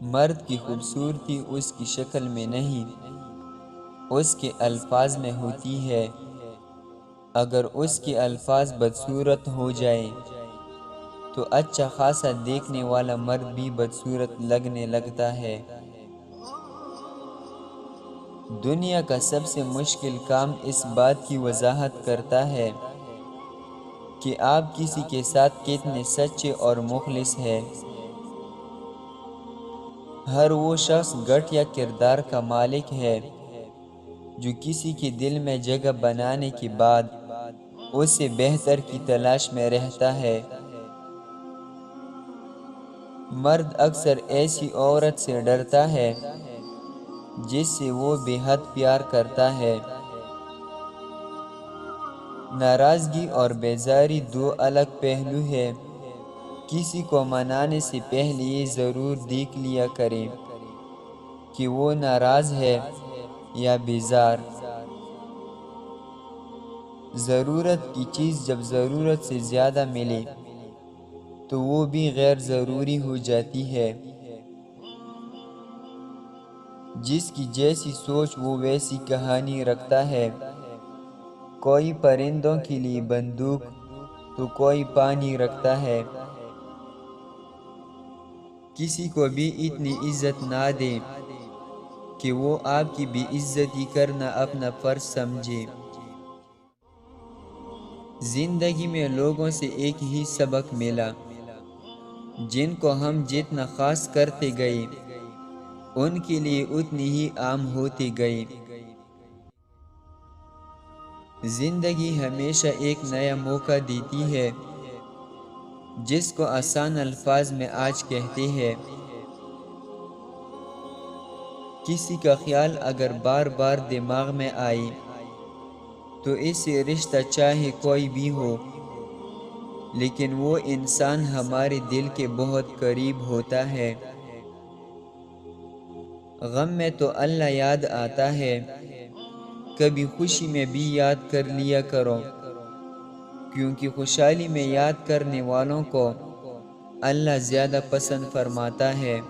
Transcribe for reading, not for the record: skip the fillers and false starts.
مرد کی خوبصورتی اس کی شکل میں نہیں، اس کے الفاظ میں ہوتی ہے۔ اگر اس کے الفاظ بدصورت ہو جائیں تو اچھا خاصا دیکھنے والا مرد بھی بدصورت لگنے لگتا ہے۔ دنیا کا سب سے مشکل کام اس بات کی وضاحت کرتا ہے کہ آپ کسی کے ساتھ کتنے سچے اور مخلص ہیں۔ ہر وہ شخص گھٹیا کردار کا مالک ہے جو کسی کے دل میں جگہ بنانے کے بعد اس سے بہتر کی تلاش میں رہتا ہے۔ مرد اکثر ایسی عورت سے ڈرتا ہے جس سے وہ بے حد پیار کرتا ہے۔ ناراضگی اور بیزاری دو الگ پہلو ہیں۔ کسی کو منانے سے پہلے یہ ضرور دیکھ لیا کریں کہ وہ ناراض ہے یا بیزار۔ ضرورت کی چیز جب ضرورت سے زیادہ ملے تو وہ بھی غیر ضروری ہو جاتی ہے۔ جس کی جیسی سوچ وہ ویسی کہانی رکھتا ہے۔ کوئی پرندوں کے لیے بندوق تو کوئی پانی رکھتا ہے۔ کسی کو بھی اتنی عزت نہ دیں کہ وہ آپ کی بے عزتی کرنا اپنا فرض سمجھے۔ زندگی میں لوگوں سے ایک ہی سبق ملا، جن کو ہم جتنا خاص کرتے گئے ان کے لیے اتنی ہی عام ہوتے گئے۔ زندگی ہمیشہ ایک نیا موقع دیتی ہے جس کو آسان الفاظ میں آج کہتے ہیں۔ کسی کا خیال اگر بار بار دماغ میں آئے تو اس سے رشتہ چاہے کوئی بھی ہو لیکن وہ انسان ہمارے دل کے بہت قریب ہوتا ہے۔ غم میں تو اللہ یاد آتا ہے، کبھی خوشی میں بھی یاد کر لیا کرو، کیونکہ خوشحالی میں یاد کرنے والوں کو اللہ زیادہ پسند فرماتا ہے۔